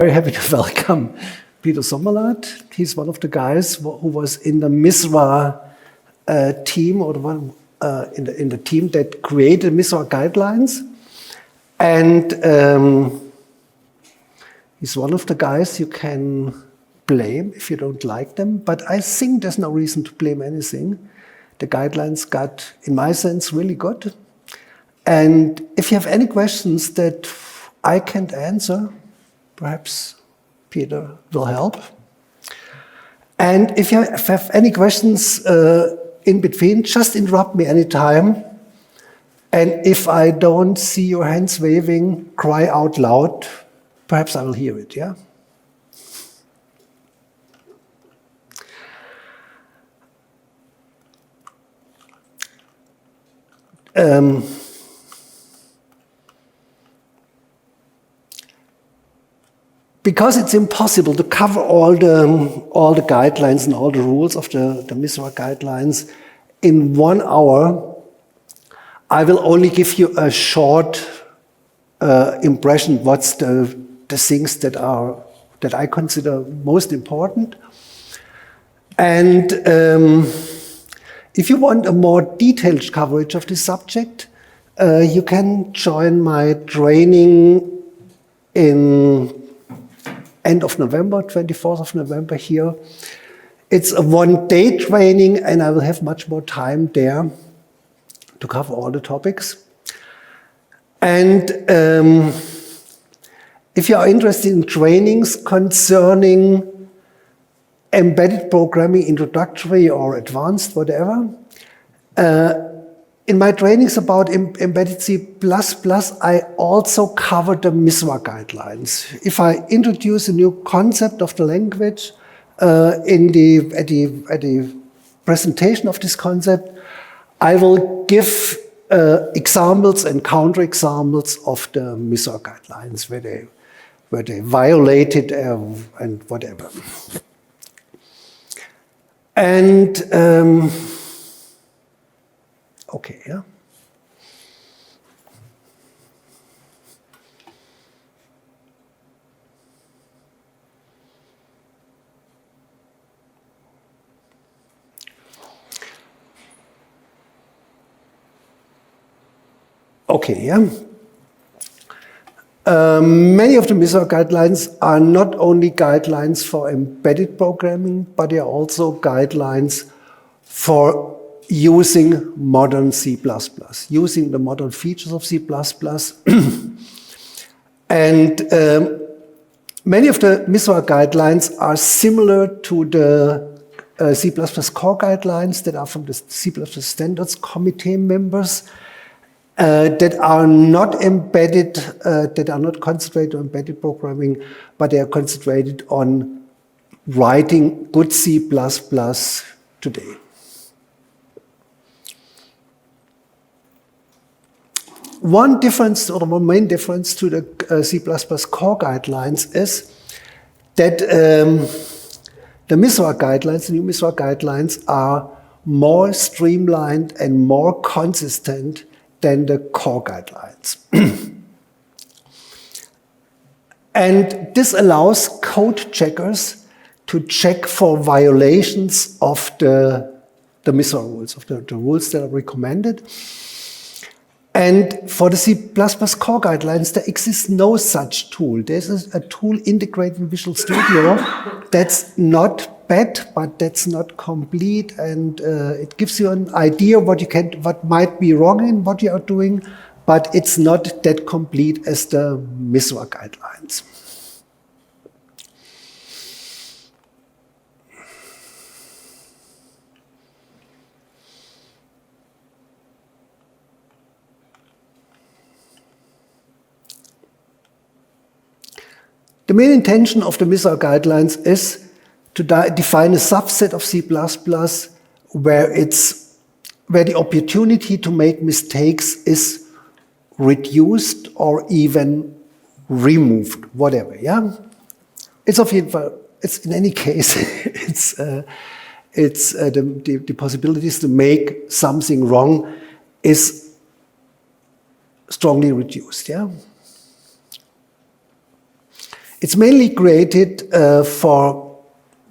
Very happy to welcome Peter Sommerlath. He's one of the guys who was in the MISRA team, or in the team that created MISRA Guidelines. And he's one of the guys you can blame if you don't like them. But I think there's no reason to blame anything. The guidelines got, in my sense, really good. And if you have any questions that I can't answer, perhaps Peter will help. And if you have any questions in between, just interrupt me anytime. And if I don't see your hands waving, cry out loud. Perhaps I will hear it, yeah? Because it's impossible to cover all the guidelines and all the rules of the MISRA guidelines in 1 hour, I will only give you a short impression what's the things that I consider most important. And if you want a more detailed coverage of this subject, you can join my training in end of November, 24th of November here. It's a one-day training, and I will have much more time there to cover all the topics. And if you are interested in trainings concerning embedded programming, introductory or advanced, whatever, in my trainings about embedded C++, I also cover the MISRA guidelines. If I introduce a new concept of the language at the presentation of this concept, I will give examples and counterexamples of the MISRA guidelines where they violated and whatever. And okay, yeah. Okay, yeah. Many of the MISRA guidelines are not only guidelines for embedded programming, but they are also guidelines for using modern C++, using the modern features of C++. And many of the MISRA guidelines are similar to the C++ core guidelines that are from the C++ standards committee members that are not embedded, that are not concentrated on embedded programming, but they are concentrated on writing good C++ today. One difference, or the main difference to the C++ core guidelines is that the MISRA guidelines, the new MISRA guidelines, are more streamlined and more consistent than the core guidelines. And this allows code checkers to check for violations of the MISRA rules, of the rules that are recommended. And for the C++ core guidelines, there exists no such tool. There's a tool integrated in Visual Studio that's not bad, but that's not complete, and it gives you an idea what might be wrong in what you are doing, but it's not that complete as the MISRA guidelines. The main intention of the MISRA guidelines is to define a subset of C++ where the opportunity to make mistakes is reduced or even removed, whatever. Yeah, it's in any case the possibilities to make something wrong is strongly reduced. Yeah. It's mainly created for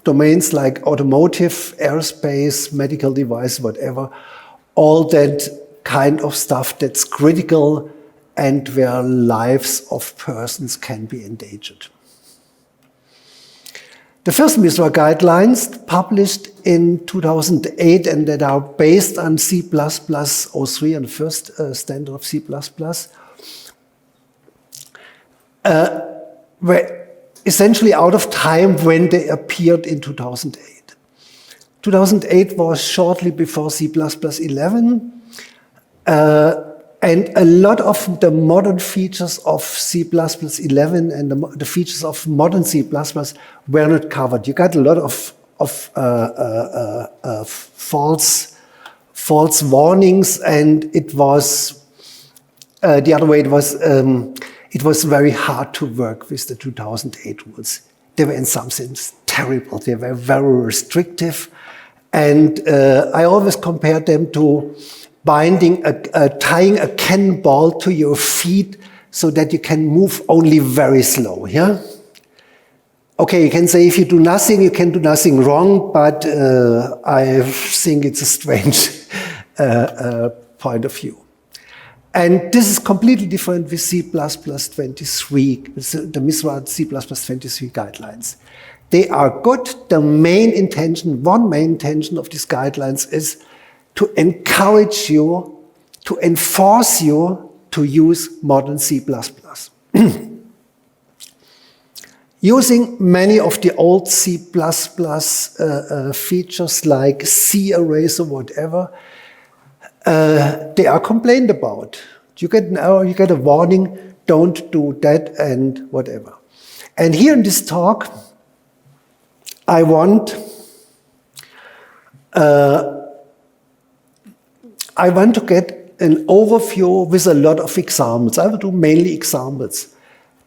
domains like automotive, aerospace, medical device, whatever, all that kind of stuff that's critical and where lives of persons can be endangered. The first MISRA guidelines published in 2008 and that are based on C++ 03 and the first standard of C++, were essentially out of time when they appeared in 2008. 2008 was shortly before C++ 11, and a lot of the modern features of C++ 11 and the features of modern C++ were not covered. You got a lot of false warnings, and it was the other way. It was very hard to work with the 2008 rules. They were in some sense terrible. They were very restrictive, and I always compared them to tying a cannonball to your feet so that you can move only very slow, yeah? Okay, you can say if you do nothing, you can do nothing wrong, but I think it's a strange point of view. And this is completely different with C++ 23, the MISRA C++ 23 guidelines. They are good. The main intention, one main intention of these guidelines is to encourage you, to enforce you to use modern C++. Using many of the old C++ features like C arrays or whatever, they are complained about. You get an error, you get a warning, don't do that and whatever. And here in this talk, I want to get an overview with a lot of examples. I will do mainly examples.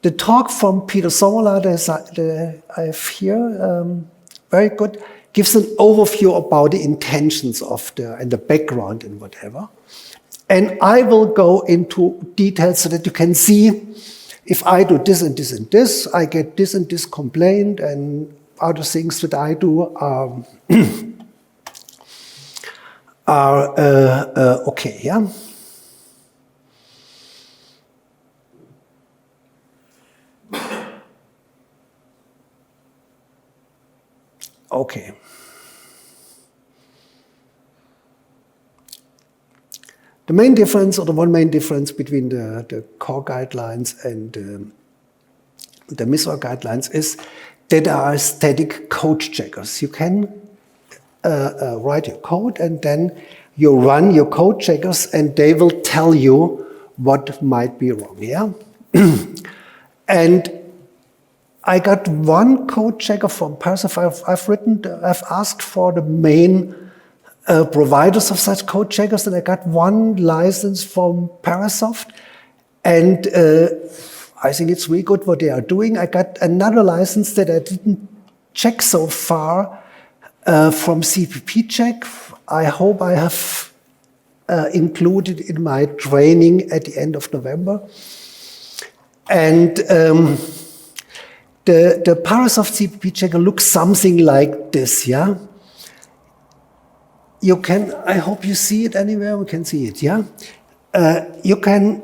The talk from Peter Sommerla that I have here, very good, gives an overview about the intentions of and the background and whatever. And I will go into details so that you can see if I do this and this and this, I get this and this complaint, and other things that I do are okay, yeah? Okay. The main difference, or the one main difference between the core guidelines and the MISRA guidelines is that there are static code checkers. You can write your code and then you run your code checkers and they will tell you what might be wrong, yeah? And I got one code checker from Kaiser. I've asked for the main providers of such code checkers, and I got one license from Parasoft, and I think it's really good what they are doing. I got another license that I didn't check so far from CPP Check. I hope I have included in my training at the end of November. And the Parasoft CPP checker looks something like this, yeah? You can, I hope you see it anywhere, we can see it, yeah? You can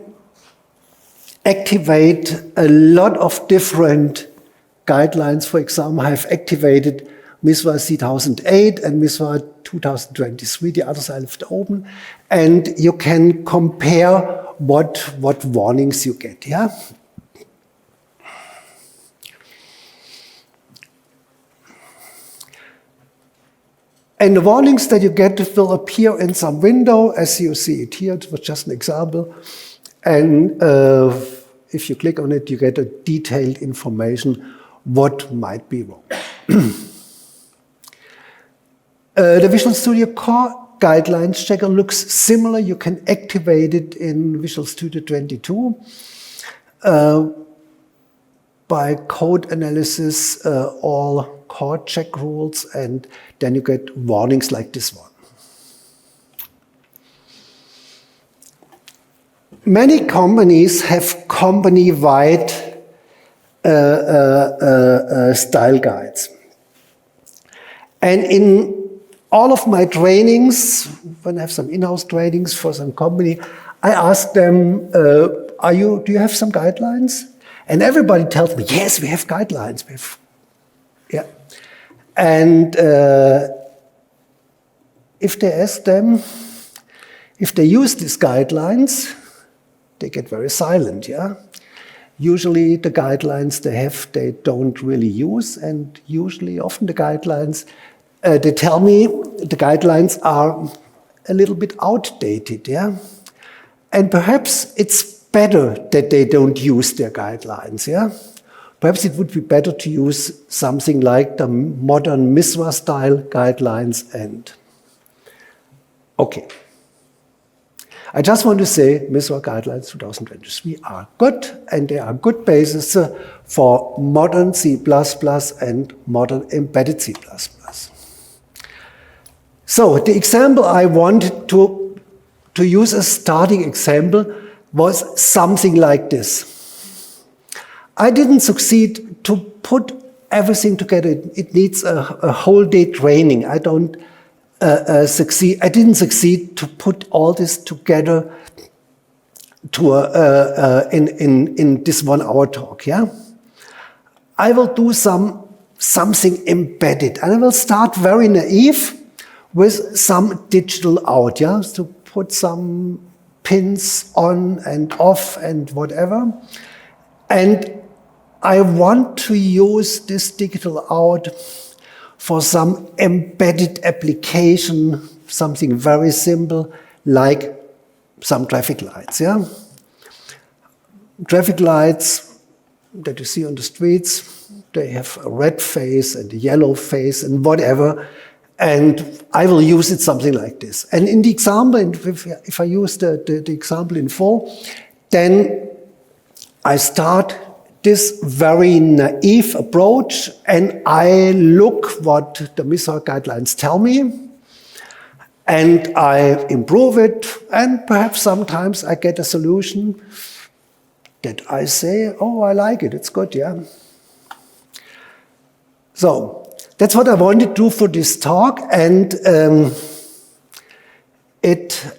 activate a lot of different guidelines. For example, I have activated MISRA 2008 and MISRA 2023, the others I left open, and you can compare what warnings you get, yeah? And the warnings that you get will appear in some window, as you see it here. It was just an example. And if you click on it, you get a detailed information what might be wrong. The Visual Studio Core Guidelines checker looks similar. You can activate it in Visual Studio 22 by code analysis, all core check rules, and then you get warnings like this one. Many companies have company-wide style guides. And in all of my trainings, when I have some in-house trainings for some company, I ask them, do you have some guidelines? And everybody tells me, yes, we have guidelines. Yeah. And if they ask them, if they use these guidelines, they get very silent, yeah? Usually the guidelines they have, they don't really use, and usually often the guidelines, they tell me the guidelines are a little bit outdated, yeah? And perhaps it's better that they don't use their guidelines, yeah? Perhaps it would be better to use something like the modern MISRA style guidelines and, okay. I just want to say MISRA Guidelines 2023 are good, and they are good basis for modern C++ and modern embedded C++. So the example I wanted to use as starting example was something like this. I didn't succeed to put everything together. It needs a whole day training. I didn't succeed to put all this together to in this 1 hour talk. Yeah, I will do something embedded, and I will start very naive with some digital out. Yeah, to put some pins on and off and whatever, and I want to use this digital out for some embedded application, something very simple, like some traffic lights, yeah? Traffic lights that you see on the streets, they have a red phase and a yellow phase and whatever, and I will use it something like this. And in the example, if I use the example in full, then I start this very naive approach, and I look what the MISRA guidelines tell me, and I improve it, and perhaps sometimes I get a solution that I say, oh, I like it, it's good, yeah. So that's what I wanted to do for this talk, and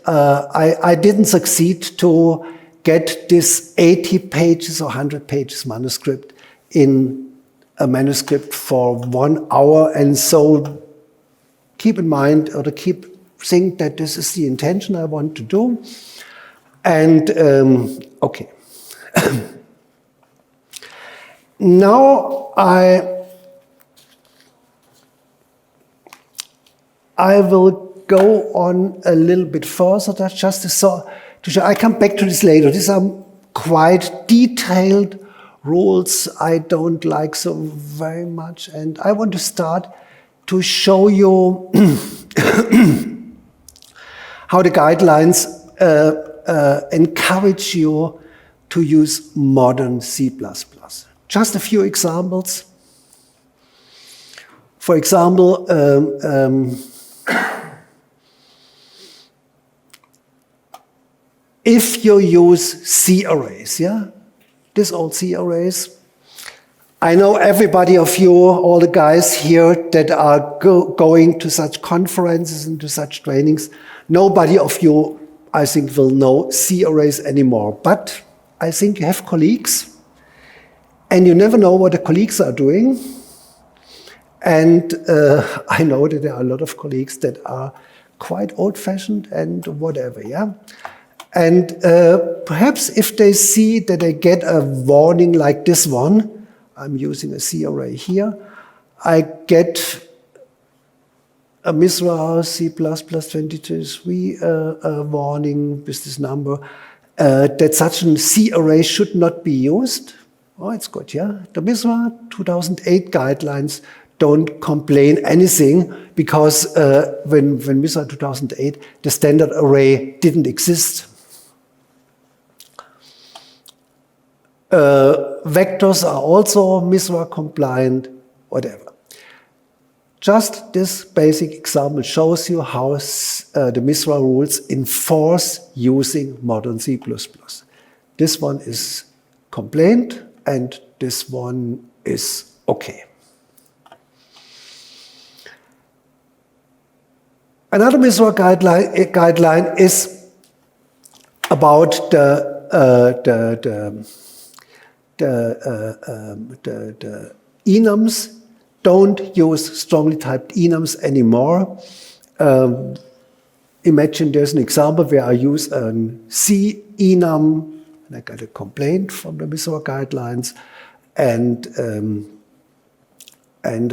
I didn't succeed to get this 80 pages or 100 pages manuscript in a manuscript for 1 hour. And so keep in mind, or to think that this is the intention I want to do. And okay. Now I will go on a little bit further. That's just to show. I come back to this later. These are quite detailed rules I don't like so very much. And I want to start to show you how the guidelines encourage you to use modern C++. Just a few examples. For example, if you use C arrays, yeah, this old C arrays, I know everybody of you, all the guys here that are going to such conferences and to such trainings, nobody of you, I think, will know C arrays anymore. But I think you have colleagues, and you never know what the colleagues are doing. And I know that there are a lot of colleagues that are quite old-fashioned and whatever, yeah. And perhaps if they see that they get a warning like this one, I'm using a C array here, I get a MISRA C++ 23 warning with this number that such a C array should not be used. Oh, it's good, yeah. The MISRA 2008 guidelines don't complain anything because when MISRA 2008, the standard array didn't exist. Vectors are also MISRA compliant, whatever. Just this basic example shows you how the MISRA rules enforce using modern C++. This one is complained, and this one is okay. Another MISRA guideline is about the enums. Don't use strongly typed enums anymore. Imagine there's an example where I use a C enum, and I got a complaint from the MISRA guidelines, and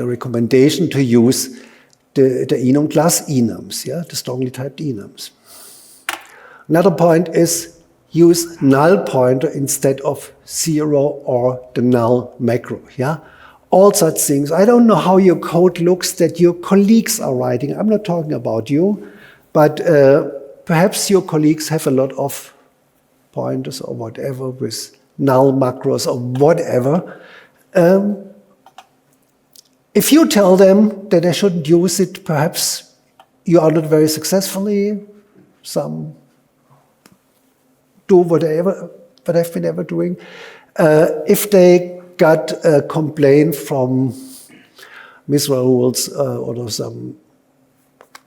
a recommendation to use the enum class enums, yeah, the strongly typed enums. Another point is use null pointer instead of 0 or the null macro, yeah. All such things. I don't know how your code looks that your colleagues are writing. I'm not talking about you, but perhaps your colleagues have a lot of pointers or whatever with null macros or whatever. If you tell them that they shouldn't use it, perhaps you are not very successfully. Some do whatever, what I've been ever doing. If they got a complaint from MISRA rules or some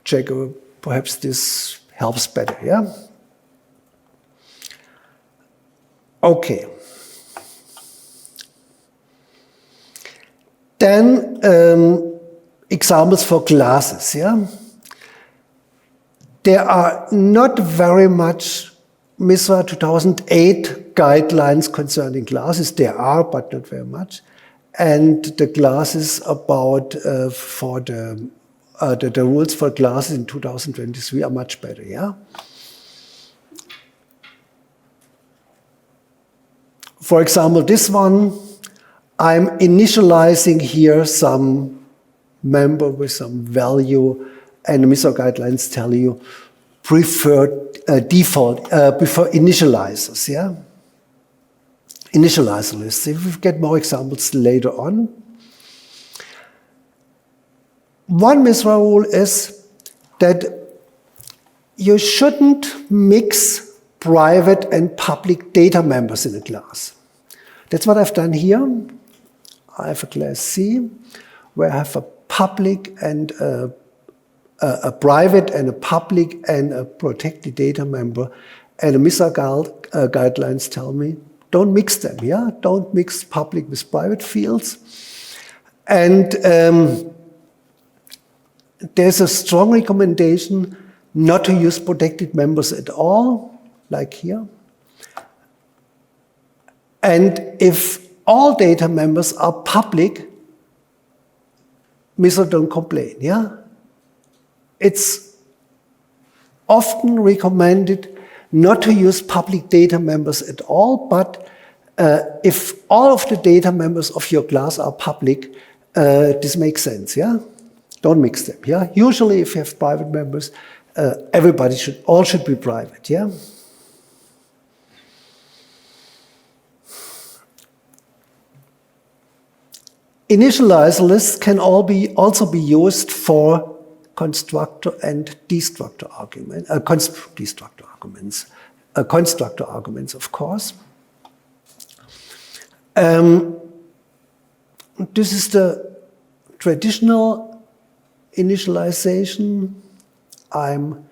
checker, perhaps this helps better, yeah? Okay. Then examples for classes, yeah? There are not very much MISRA 2008 guidelines concerning classes. There are, but not very much. And the classes about for the rules for classes in 2023 are much better, yeah? For example, this one, I'm initializing here some member with some value, and the MISRA guidelines tell you prefer initializers, yeah? Initializer lists. If we get more examples later on. One MISRA rule is that you shouldn't mix private and public data members in a class. That's what I've done here. I have a class C where I have a public and a private and a public and a protected data member, and the MISRA guidelines tell me don't mix them, yeah? Don't mix public with private fields. And there's a strong recommendation not to use protected members at all, like here. And if all data members are public, MISRA don't complain, yeah? It's often recommended not to use public data members at all, but if all of the data members of your class are public, this makes sense, yeah? Don't mix them, yeah? Usually if you have private members, all should be private, yeah? Initializer lists can also be used for constructor and destructor arguments, constructor arguments, of course. This is the traditional initialization. I'm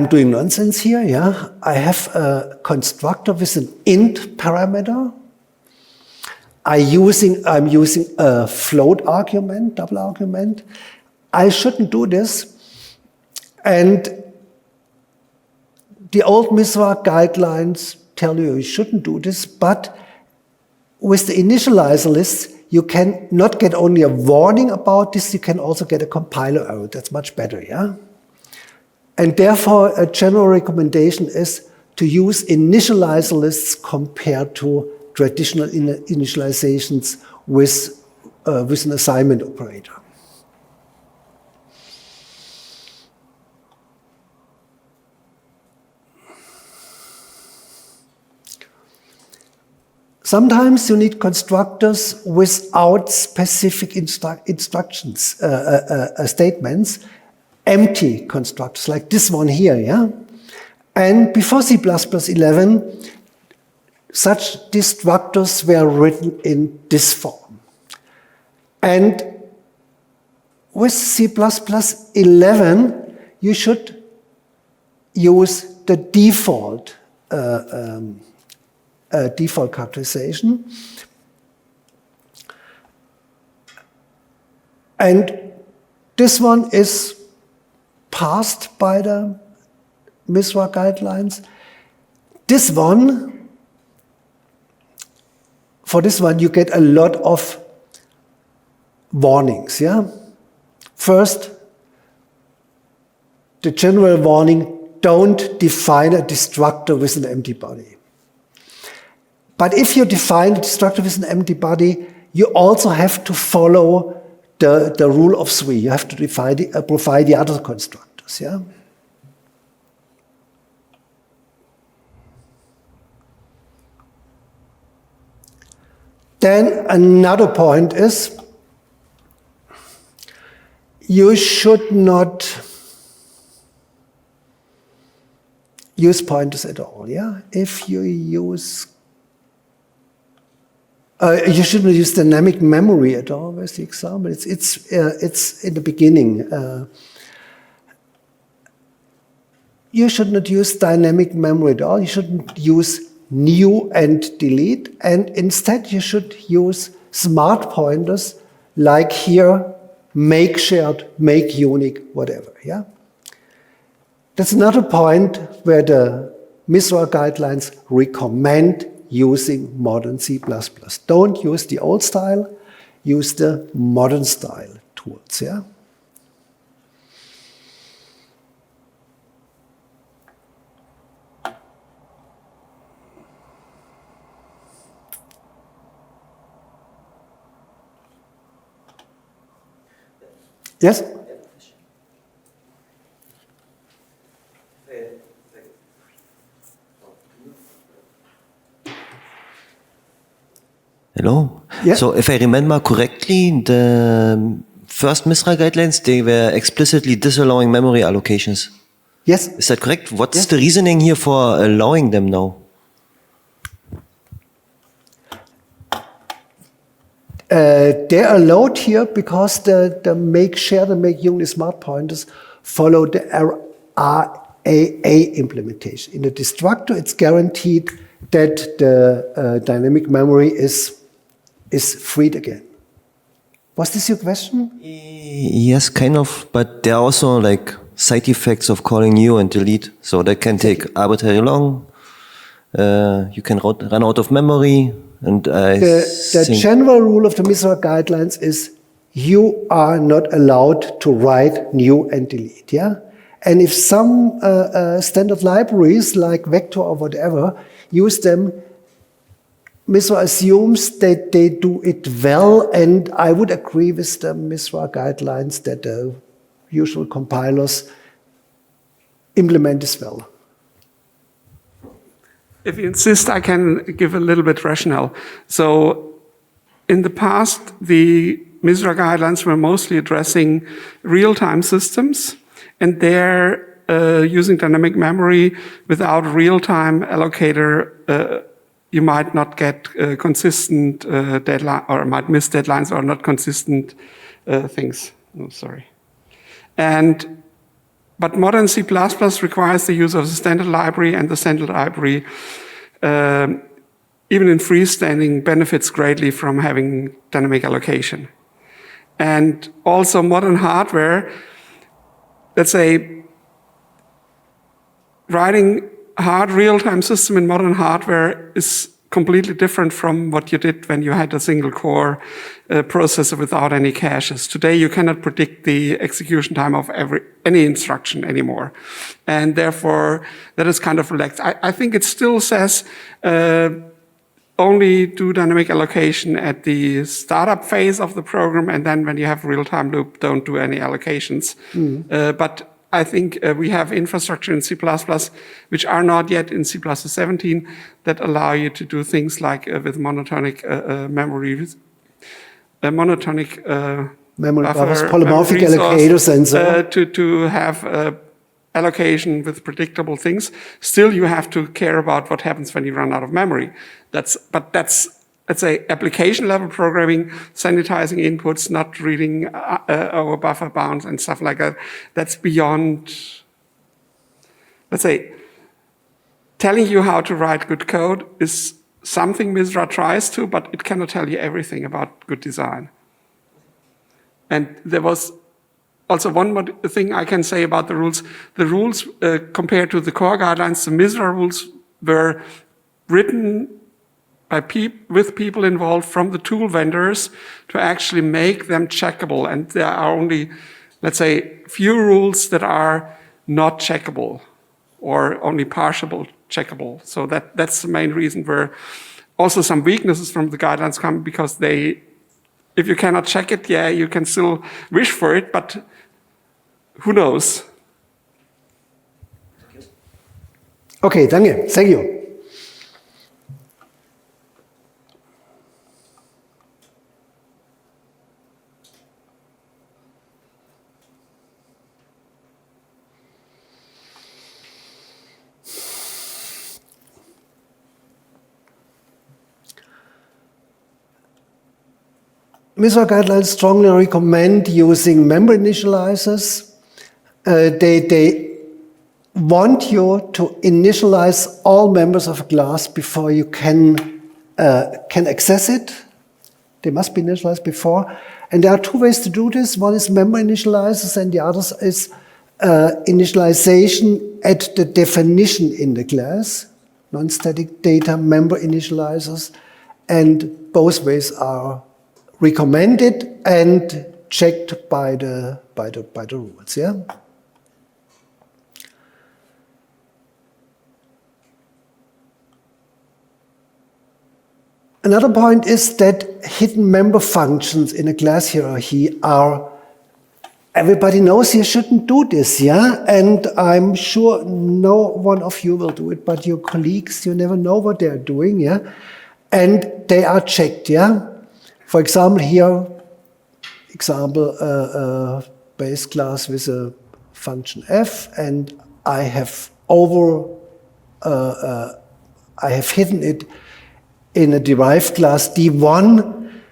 doing nonsense here, yeah. I have a constructor with an int parameter. I'm using a float argument, double argument. I shouldn't do this. And the old MISRA guidelines tell you shouldn't do this, but with the initializer list, you can not get only a warning about this, you can also get a compiler error. That's much better, yeah? And therefore, a general recommendation is to use initializer lists compared to traditional initializations with an assignment operator. Sometimes you need constructors without specific instructions, statements, empty constructors, like this one here, yeah? And before C++ 11, such destructors were written in this form. And with C++11, you should use the default default characterization. And this one is passed by the MISRA guidelines. This one, for this one, you get a lot of warnings, yeah? First, the general warning, don't define a destructor with an empty body. But if you define a destructor with an empty body, you also have to follow the rule of three. You have to provide the other constructors, yeah? Then another point is, you should not use pointers at all, yeah? If you use, you shouldn't use dynamic memory at all. Where's the example? It's in the beginning. You should not use dynamic memory at all. You shouldn't use new and delete, and instead you should use smart pointers like here, make shared, make unique, whatever, yeah? That's another point where the MISRA guidelines recommend using modern C++. Don't use the old style, use the modern style tools, yeah? Yes? Hello. Yeah. So if I remember correctly, the first MISRA guidelines, they were explicitly disallowing memory allocations. Yes. Is that correct? What's the reasoning here for allowing them now? They're allowed here because the make shared and make unique smart pointers follow the RAA implementation. In the destructor, it's guaranteed that the dynamic memory is freed again. Was this your question? Yes, kind of, but there are also like side effects of calling new and delete, so that can take arbitrarily long. You can run out of memory, and the general rule of the MISRA guidelines is you are not allowed to write new and delete. Yeah, and if some standard libraries like Vector or whatever use them, MISRA assumes that they do it well, and I would agree with the MISRA guidelines that the usual compilers implement this well. If you insist, I can give a little bit rationale. So in the past, the MISRA guidelines were mostly addressing real-time systems, and they're using dynamic memory without a real-time allocator. You might not get consistent deadline, or might miss deadlines, or not consistent things. Oh, sorry. But modern C++ requires the use of the standard library, and the standard library, even in freestanding, benefits greatly from having dynamic allocation. And also modern hardware, let's say, writing a hard real-time system in modern hardware is completely different from what you did when you had a single core processor without any caches. Today, you cannot predict the execution time of any instruction anymore. And therefore, that is kind of relaxed. I think it still says only do dynamic allocation at the startup phase of the program, and then when you have real-time loop, don't do any allocations. But I think we have infrastructure in C++ which are not yet in C++17 that allow you to do things like with monotonic memory, monotonic memory buffers, buffer, polymorphic resource, allocators, and so on. to have allocation with predictable things. Still, you have to care about what happens when you run out of memory. That's, let's say, application level programming, sanitizing inputs, not reading over buffer bounds and stuff like that. That's beyond, let's say, telling you how to write good code is something MISRA tries to, but it cannot tell you everything about good design. And there was also one more thing I can say about the rules. The rules, compared to the core guidelines, the MISRA rules were written by with people involved from the tool vendors to actually make them checkable. And there are only, let's say, few rules that are not checkable or only partially checkable. So that's the main reason where also some weaknesses from the guidelines come, because if you cannot check it, yeah, you can still wish for it, but who knows? Okay, danke. Thank you. MISRA guidelines strongly recommend using member initializers. They want you to initialize all members of a class before you can access it. They must be initialized before. And there are two ways to do this. One is member initializers, and the other is initialization at the definition in the class, non-static data member initializers, and both ways are recommended and checked by the rules. Yeah. Another point is that hidden member functions in a class hierarchy are, everybody knows you shouldn't do this, yeah? And I'm sure no one of you will do it, but your colleagues, you never know what they're doing, yeah? And they are checked, yeah? For example, here, base class with a function f, and I have hidden it in a derived class D1.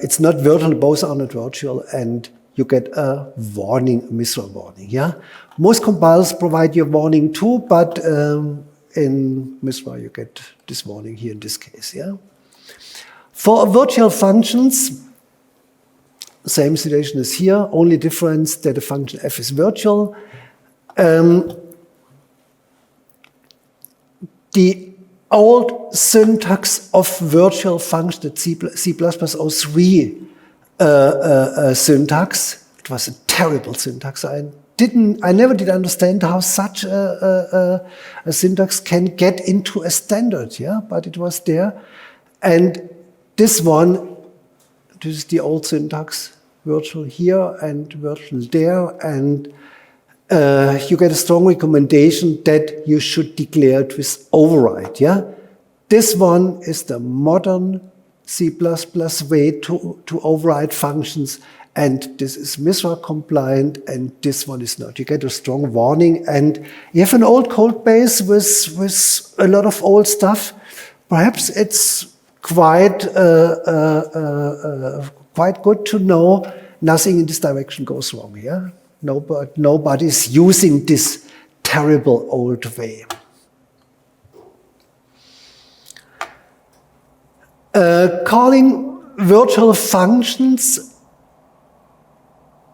It's not virtual, both are not virtual, and you get a warning, a MISRA warning, yeah? Most compilers provide you a warning too, but in MISRA you get this warning here in this case, yeah? For virtual functions, same situation as here, only difference that the function f is virtual. The old syntax of virtual function, the C++03 syntax, it was a terrible syntax. I never did understand how such a syntax can get into a standard, yeah, but it was there. And this is the old syntax, virtual here and virtual there, and you get a strong recommendation that you should declare it with override, yeah? This one is the modern C++ way to override functions, and this is MISRA compliant, and this one is not. You get a strong warning, and you have an old code base with a lot of old stuff. Perhaps it's quite good to know nothing in this direction goes wrong here. Nobody's using this terrible old way. Calling virtual functions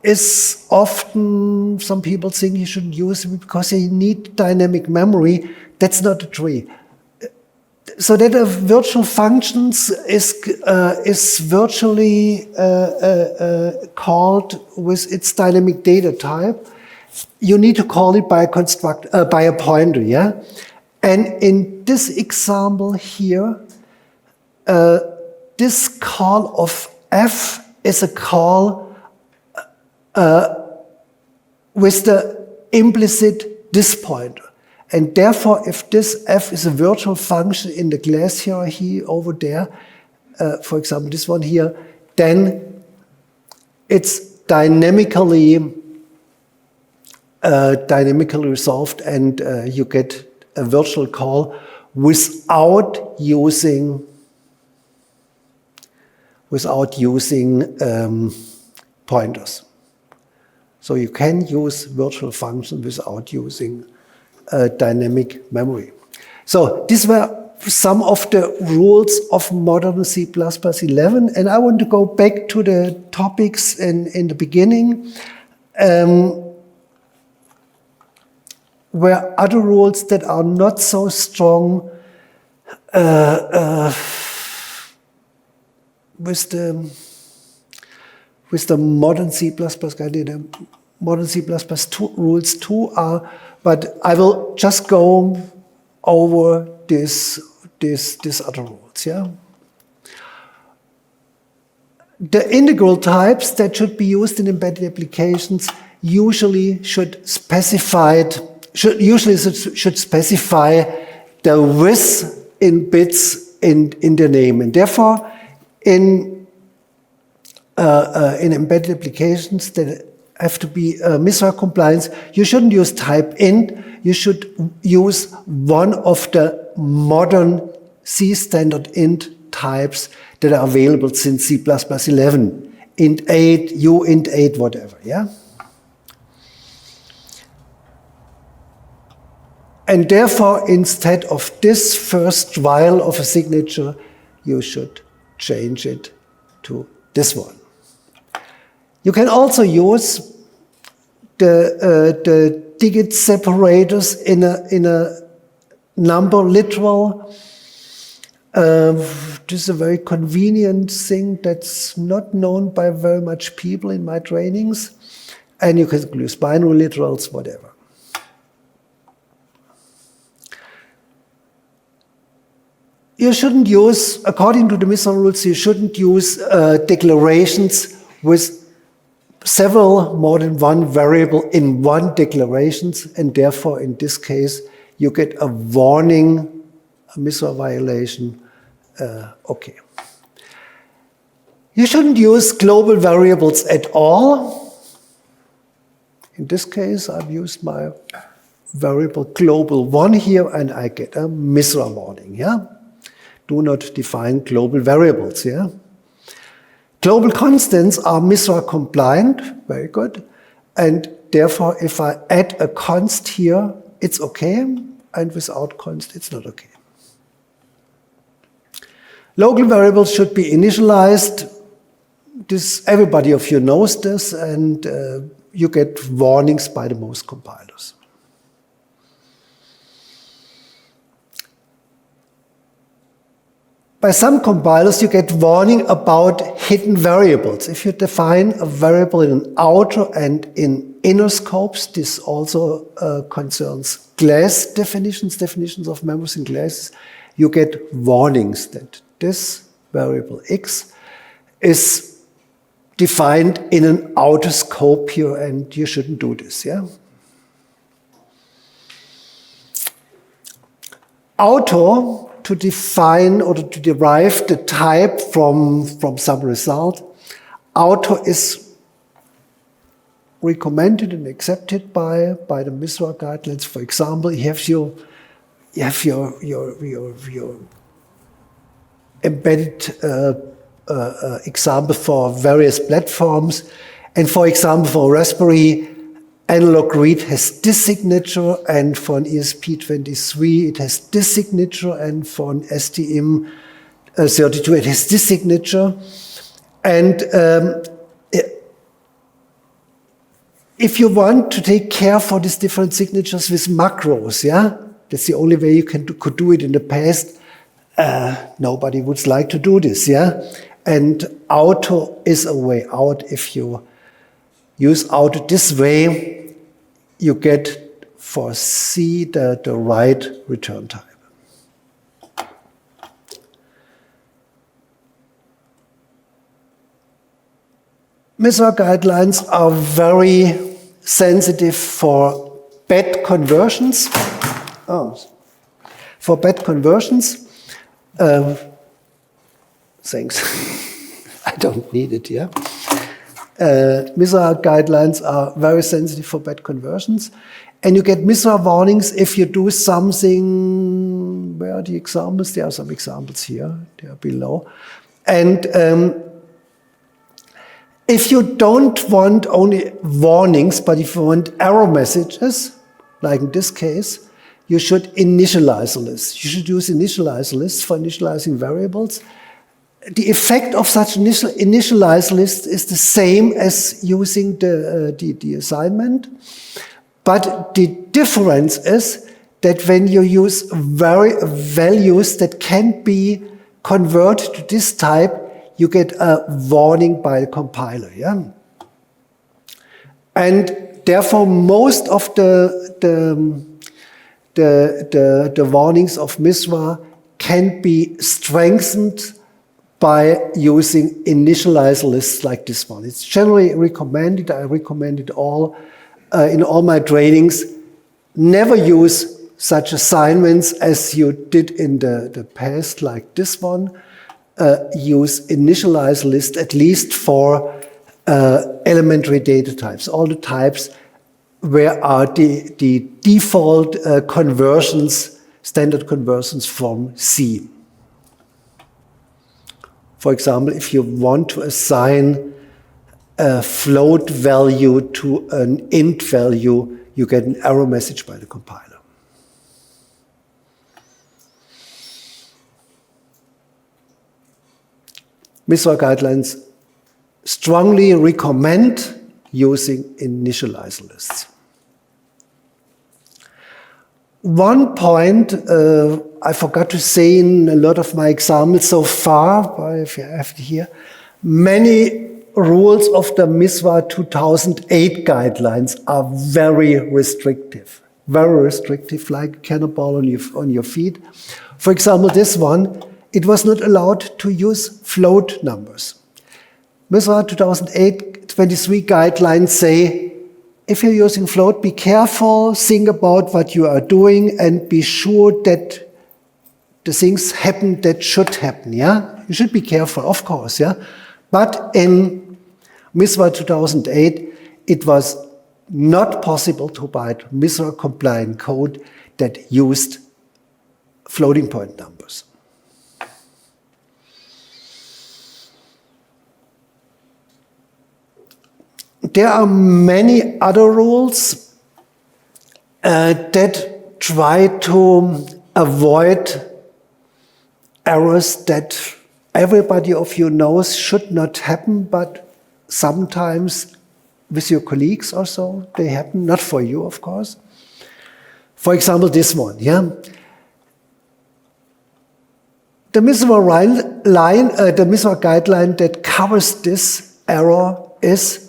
is often, some people think you shouldn't use it because you need dynamic memory. That's not true. So that a virtual functions is virtually called with its dynamic data type. You need to call it by a pointer, yeah. And in this example here, this call of f is a call with the implicit this pointer. And therefore, if this f is a virtual function in the class hierarchy over there, for example, this one here, then it's dynamically dynamically resolved, and you get a virtual call without using pointers. So you can use virtual functions without using dynamic memory. So these were some of the rules of modern C++ 11, and I want to go back to the topics in the beginning. Where other rules that are not so strong with the modern C++ guide, the modern C++ rules too are, but I will just go over these other rules. Yeah. The integral types that should be used in embedded applications usually should specify the width in bits in the name, and therefore in embedded applications that have to be MISRA compliant, you shouldn't use type int. You should use one of the modern C standard int types that are available since C++ 11, int 8, uint 8, whatever. Yeah. And therefore, instead of this first while of a signature, you should change it to this one. You can also use the digit separators in a number literal. This is a very convenient thing that's not known by very much people in my trainings. And you can use binary literals, whatever. You shouldn't use, according to the MISRA rules, you shouldn't use declarations with several, more than one variable in one declarations, and therefore in this case you get a warning, a MISRA violation. Okay. You shouldn't use global variables at all. In this case, I've used my variable global1 here, and I get a MISRA warning. Yeah. Do not define global variables. Yeah. Global constants are MISRA compliant, very good, and therefore if I add a const here, it's okay, and without const, it's not okay. Local variables should be initialized. This, everybody of you knows this, and you get warnings by the most compilers. By some compilers, you get warning about hidden variables. If you define a variable in outer and in inner scopes, this also concerns class definitions of members in classes, you get warnings that this variable x is defined in an outer scope here, and you shouldn't do this. Yeah. Outer, to define or to derive the type from some result, outer is recommended and accepted by the MISRA guidelines. For example, you have your embedded example for various platforms, and for example for Raspberry, analog read has this signature, and for an ESP23 it has this signature, and for an STM32 it has this signature. And if you want to take care for these different signatures with macros, yeah, that's the only way you could do it in the past. Nobody would like to do this, yeah. And auto is a way out. If you use auto this way, you get for C the right return type. MISRA guidelines are very sensitive for bad conversions. For bad conversions. Thanks. I don't need it, yeah. MISRA guidelines are very sensitive for bad conversions. And you get MISRA warnings if you do something, where are the examples? There are some examples here, they are below. And if you don't want only warnings, but if you want error messages, like in this case, you should initialize a list. You should use initialize lists for initializing variables. The effect of such initialize list is the same as using the assignment, but the difference is that when you use values that can be converted to this type, you get a warning by the compiler. Yeah? And therefore, most of the warnings of MISRA can be strengthened by using initialize lists like this one. It's generally recommended. I recommend it all in all my trainings. Never use such assignments as you did in the past, like this one. Use initialize list at least for elementary data types, all the types where are the default conversions, standard conversions from C. For example, if you want to assign a float value to an int value, you get an error message by the compiler. MISRA guidelines strongly recommend using initialize lists. One point I forgot to say in a lot of my examples so far, but if you have it here, many rules of the MISRA 2008 guidelines are very restrictive, like a cannonball on your feet. For example, this one, it was not allowed to use float numbers. MISRA 2008-23 guidelines say, if you're using float, be careful, think about what you are doing, and be sure that the things happen that should happen, yeah? You should be careful, of course, yeah? But in MISRA 2008, it was not possible to write MISRA-compliant code that used floating point numbers. There are many other rules that try to avoid errors that everybody of you knows should not happen, but sometimes with your colleagues or so, they happen, not for you, of course. For example, this one, yeah? The MISRA guideline that covers this error is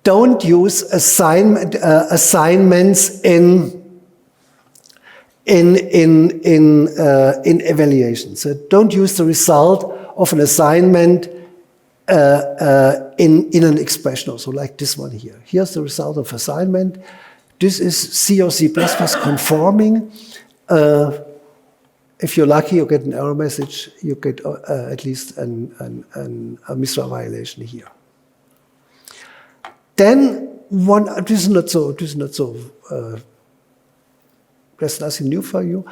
don't use assignments in evaluation. So don't use the result of an assignment in an expression also, like this one here. Here's the result of assignment. This is C or C++ conforming. If you're lucky, you get an error message. You get at least a MISRA violation here. Then this is not so. There's nothing new for you.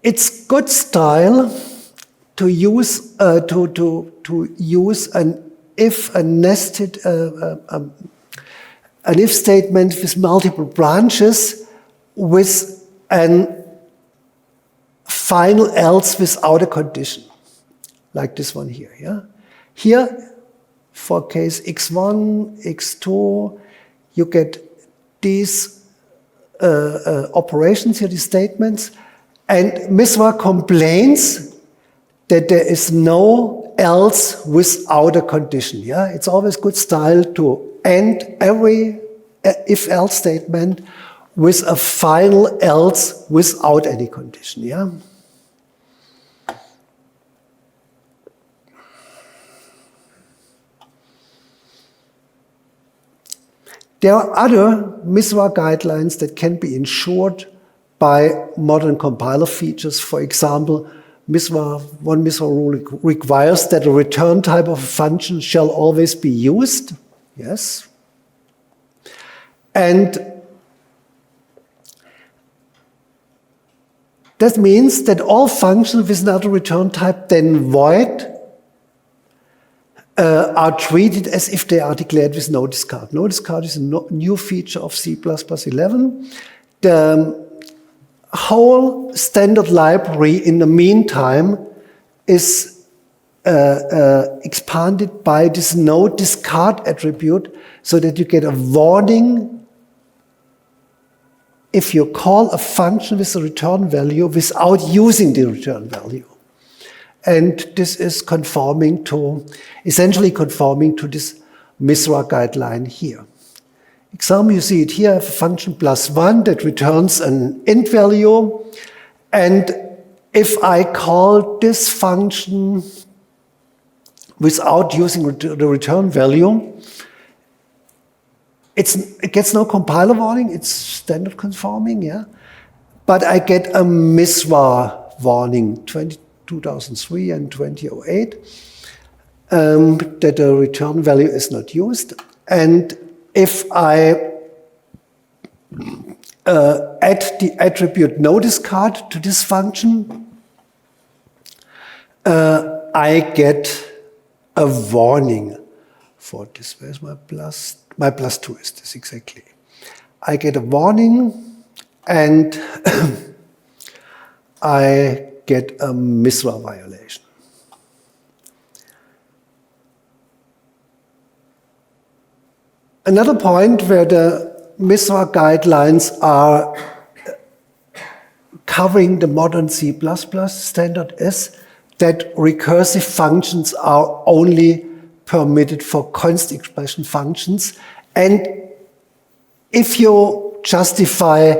It's good style to use an if statement with multiple branches with an final else without a condition, like this one here. Yeah, here. For case x1, x2, you get these operations here, these statements, and MISRA complains that there is no else without a condition. Yeah, it's always good style to end every if-else statement with a final else without any condition. Yeah. There are other MISRA guidelines that can be ensured by modern compiler features. For example, one MISRA rule requires that a return type of a function shall always be used. Yes. And that means that all functions with another return type, then void, are treated as if they are declared with no discard. No discard is a new feature of C++11. The whole standard library in the meantime is expanded by this no discard attribute so that you get a warning if you call a function with a return value without using the return value. And this is essentially conforming to this MISRA guideline here. Example, you see it here, I have a function +1 that returns an int value. And if I call this function without using the return value, it gets no compiler warning, it's standard conforming, yeah? But I get a MISRA warning, 2003 and 2008, that the return value is not used. And if I add the attribute no discard to this function, I get a warning for this. Where's my plus? My +2 is this exactly. I get a warning and I get a MISRA violation. Another point where the MISRA guidelines are covering the modern C++ standard is that recursive functions are only permitted for const expression functions. And if you justify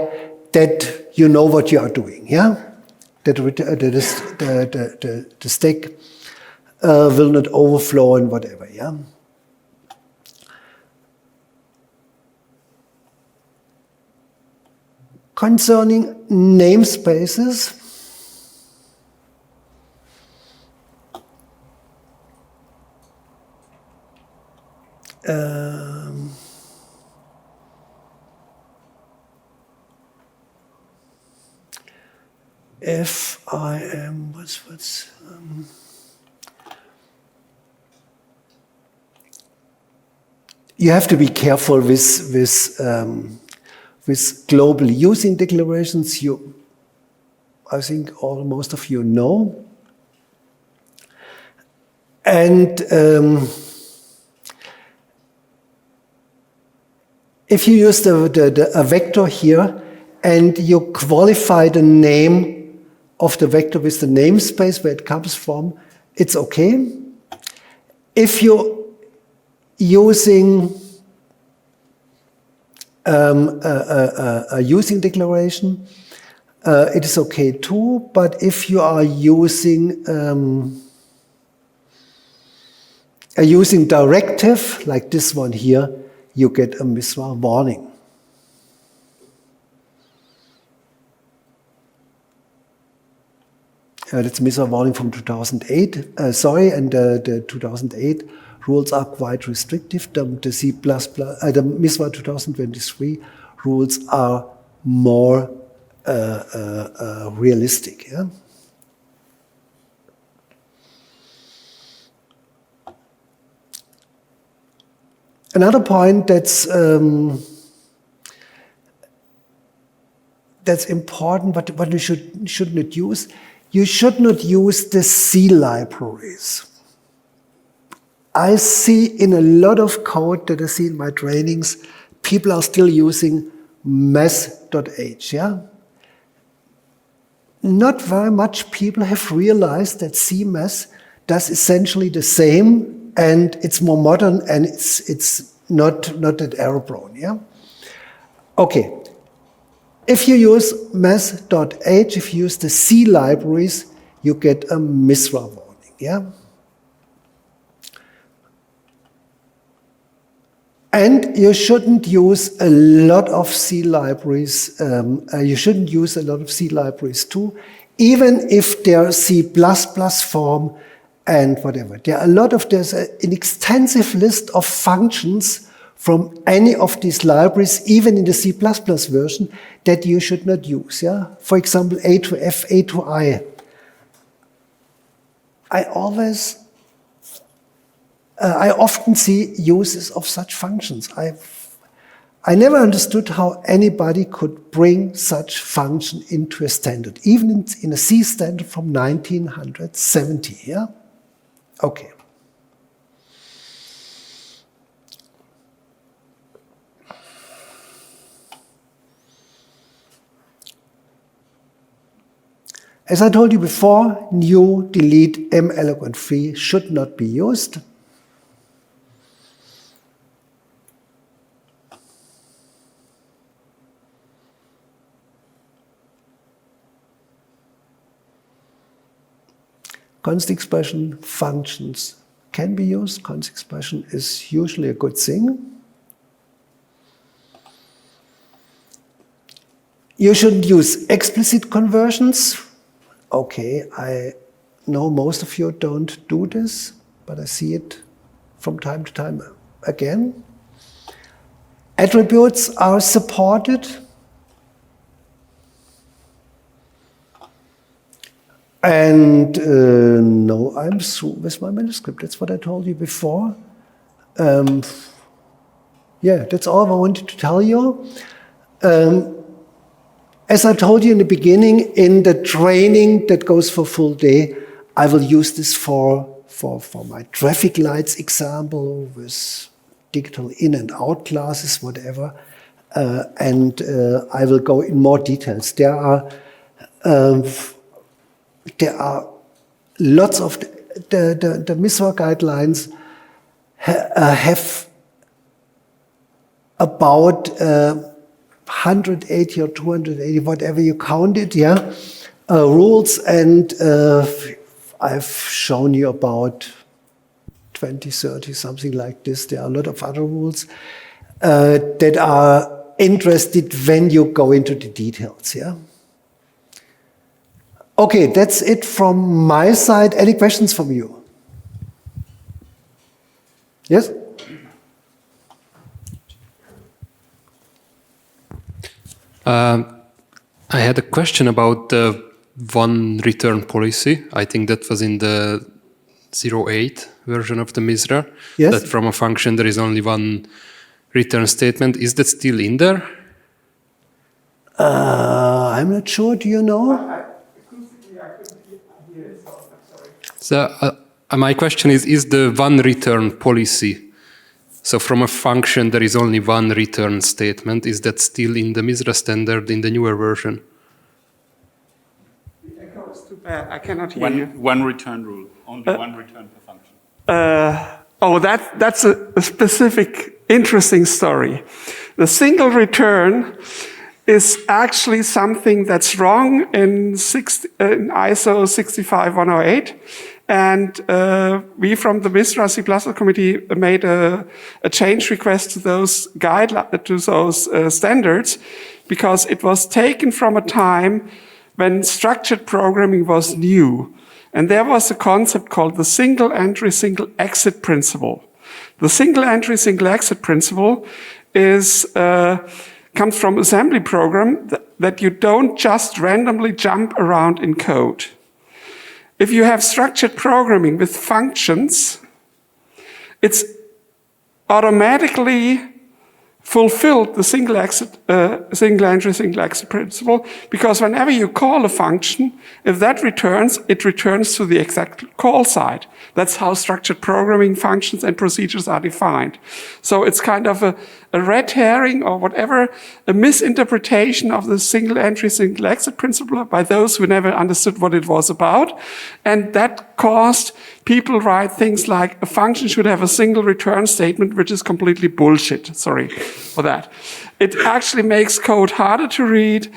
that you know what you are doing, yeah? That the stack will not overflow and whatever, yeah? Concerning namespaces, if I am, you have to be careful with global using declarations. I think most of you know. And if you use a vector here and you qualify the name of the vector with the namespace where it comes from, it's okay. If you're using a using declaration, it is okay too. But if you are using a using directive, like this one here, you get a MISRA warning. That's MISRA warning from 2008. And the 2008 rules are quite restrictive. The MISRA 2023 rules are more realistic. Yeah? Another point that's important, but what you should not use. You should not use the C libraries. I see in a lot of code that I see in my trainings, people are still using mess.h, yeah? Not very much people have realized that CMess does essentially the same, and it's more modern, and it's not that error-prone, yeah? Okay. If you use mess.h, if you use the C libraries, you get a MISRA warning, yeah? And you shouldn't use a lot of C libraries. You shouldn't use a lot of C libraries too even if they're C++ form and whatever. There's an extensive list of functions from any of these libraries, even in the C++ version, that you should not use. Yeah? For example, A to F, A to I. I often see uses of such functions. I never understood how anybody could bring such function into a standard, even in a C standard from 1970. Yeah? Okay. As I told you before, new, delete, M elegant free should not be used. Const expression functions can be used. Const expression is usually a good thing. You shouldn't use explicit conversions. Okay, I know most of you don't do this, but I see it from time to time again. Attributes are supported. And no, I'm through with my manuscript. That's what I told you before. Yeah, that's all I wanted to tell you. As I told you in the beginning, in the training that goes for full day, I will use this for my traffic lights example with digital in and out classes, whatever. And I will go in more details. There are lots of the MISRA guidelines have about 180 or 280, whatever you count it, yeah, rules, and I've shown you about 20, 30, something like this. There are a lot of other rules that are interested when you go into the details, yeah. Okay, that's it from my side. Any questions from you? Yes? I had a question about the one return policy. I think that was in the 08 version of the MISRA. Yes. That from a function there is only one return statement. Is that still in there? I'm not sure. Do you know? So my question is the one return policy, so from a function there is only one return statement, is that still in the MISRA standard in the newer version? The echo is too bad. I cannot hear you. One return rule, only one return per function. That's a specific, interesting story. The single return is actually something that's wrong in ISO 65108. And we from the MISRA C++ committee made a change request to those standards, because it was taken from a time when structured programming was new. And there was a concept called the single entry, single exit principle. The single entry, single exit principle comes from assembly program that you don't just randomly jump around in code. If you have structured programming with functions, it's automatically fulfilled the single entry, single exit principle, because whenever you call a function, if that returns, it returns to the exact call side. That's how structured programming functions and procedures are defined. So it's kind of a red herring or whatever, a misinterpretation of the single entry, single exit principle by those who never understood what it was about. And that caused people write things like a function should have a single return statement, which is completely bullshit. Sorry for that. It actually makes code harder to read,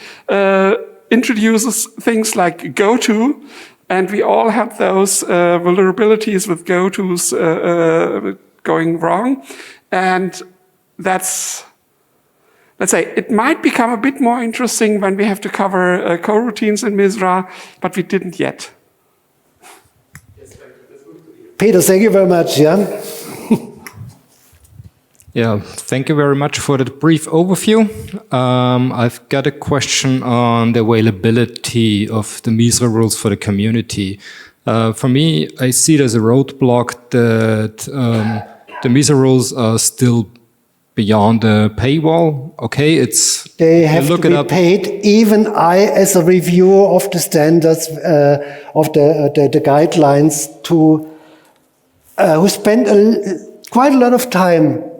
introduces things like goto, and we all have those vulnerabilities with gotos going wrong. And that's let's say, it might become a bit more interesting when we have to cover coroutines in MISRA, but we didn't yet. Peter, thank you very much. Yeah. Yeah, thank you very much for the brief overview. I've got a question on the availability of the MISRA rules for the community. For me, I see it as a roadblock that the MISRA rules are still beyond the paywall. Okay, they have to be paid. Even I, as a reviewer of the standards of the guidelines, who spent quite a lot of time.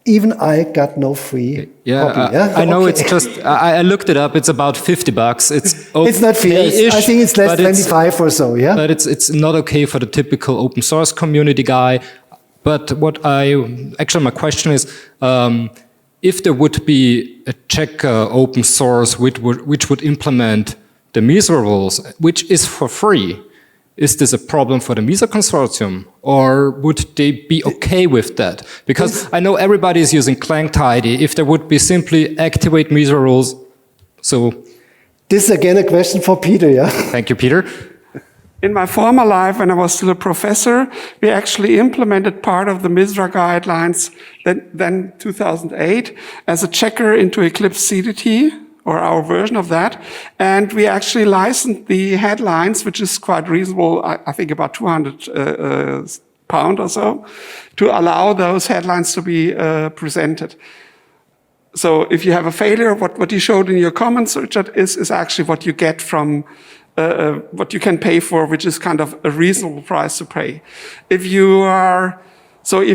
Even I got no free copy. I know. It's just I looked it up. It's about $50. It's not fair. I think it's less 25 or so. Yeah, but it's not okay for the typical open source community guy. But my question is, if there would be a checker open source which would implement the MISRA rules, which is for free. Is this a problem for the MISRA consortium, or would they be okay with that? Because I know everybody is using Clang Tidy. If there would be simply activate MISRA rules, so... This is again a question for Peter, yeah? Thank you, Peter. In my former life, when I was still a professor, we actually implemented part of the MISRA guidelines, then 2008, as a checker into Eclipse CDT, or our version of that. And we actually licensed the headlines, which is quite reasonable, I think about 200 pound or so, to allow those headlines to be presented. So if you have a failure, what you showed in your comments, Richard, is actually what you get from what you can pay for, which is kind of a reasonable price to pay. If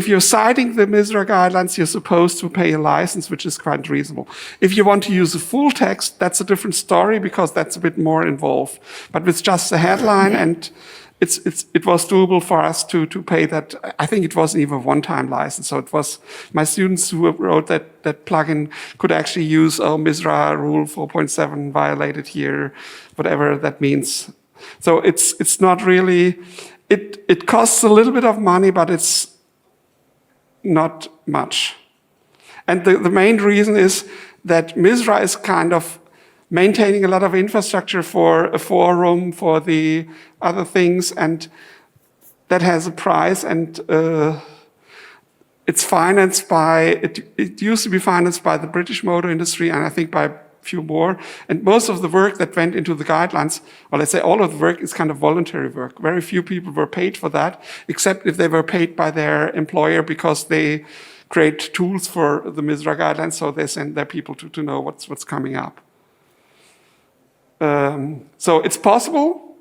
you're citing the MISRA guidelines, you're supposed to pay a license, which is quite reasonable. If you want to use the full text, that's a different story because that's a bit more involved. But with just the headline, and it was doable for us to pay that. I think it wasn't even a one-time license. So it was my students who wrote that plugin could actually use MISRA rule 4.7 violated here, whatever that means. So it's not really. It costs a little bit of money, but it's not much. And the main reason is that MISRA is kind of maintaining a lot of infrastructure for a forum, for the other things, and that has a price, and it's financed by, it used to be financed by the British motor industry, and I think by a few more. And most of the work that went into the guidelines, or let's say all of the work, is kind of voluntary work. Very few people were paid for that, except if they were paid by their employer because they create tools for the MISRA guidelines, so they send their people to know what's coming up. So it's possible.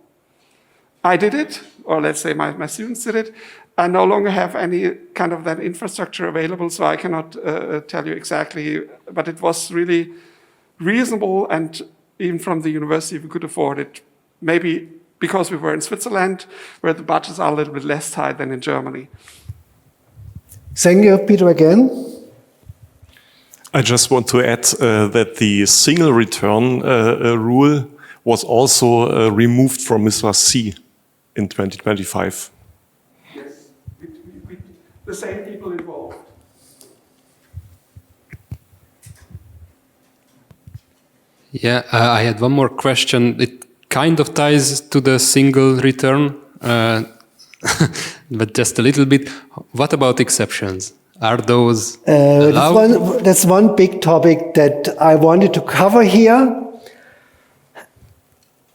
I did it, or let's say my students did it. I no longer have any kind of that infrastructure available, so I cannot tell you exactly, but it was really reasonable, and even from the university we could afford it. Maybe because we were in Switzerland, where the budgets are a little bit less tight than in Germany. Thank you, Peter, again. I just want to add that the single return rule was also removed from MISRA C in 2025. Yes, the same people involved. Yeah, I had one more question. It kind of ties to the single return, but just a little bit. What about exceptions? Are those allowed? That's one big topic that I wanted to cover here.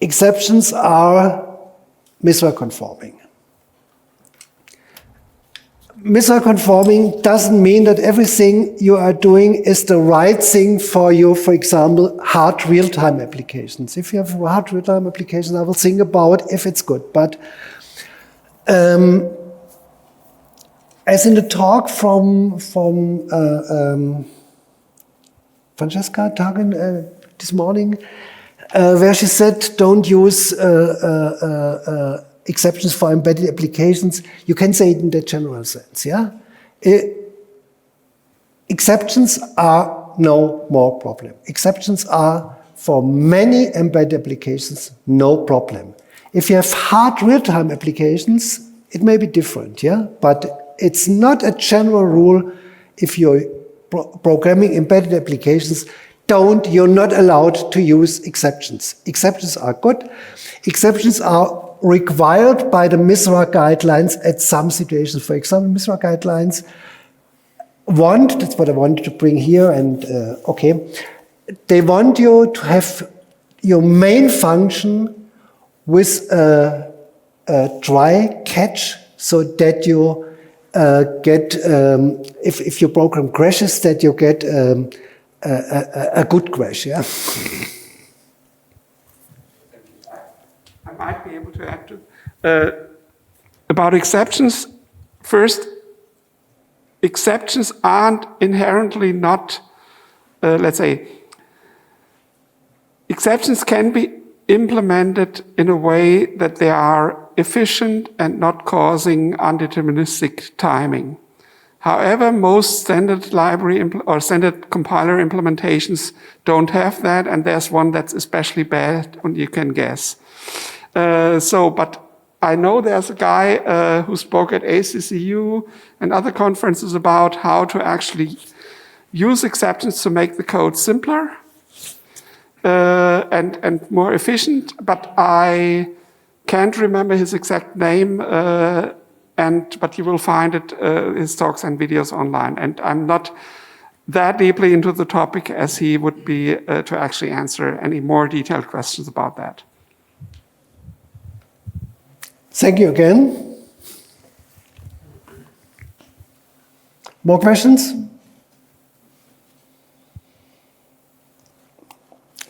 Exceptions are MISRA conforming. MISRA conforming doesn't mean that everything you are doing is the right thing for you, for example, hard real-time applications. If you have hard real-time applications, I will think about if it's good. But as in the talk from Francesca Tagen this morning, where she said don't use exceptions for embedded applications, you can say it in the general sense, yeah? Exceptions are no more problem. Exceptions are, for many embedded applications, no problem. If you have hard real-time applications, it may be different, yeah? But it's not a general rule if your programming embedded applications, you're not allowed to use exceptions. Exceptions are good. Exceptions are required by the MISRA guidelines at some situations. For example, MISRA guidelines that's what I wanted to bring here, and they want you to have your main function with a dry catch, so that you get, if your program crashes, that you get a good crash, yeah? I might be able to add to about exceptions. First, exceptions aren't inherently not, let's say, exceptions can be implemented in a way that they are efficient and not causing undeterministic timing. However, most standard library or standard compiler implementations don't have that, and there's one that's especially bad, and you can guess. But I know there's a guy who spoke at ACCU and other conferences about how to actually use exceptions to make the code simpler and more efficient, but I can't remember his exact name, but you will find it, his talks and videos online. And I'm not that deeply into the topic as he would be to actually answer any more detailed questions about that. Thank you again. More questions?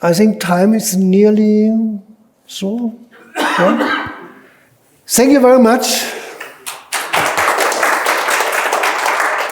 I think time is nearly so. Yeah. Thank you very much.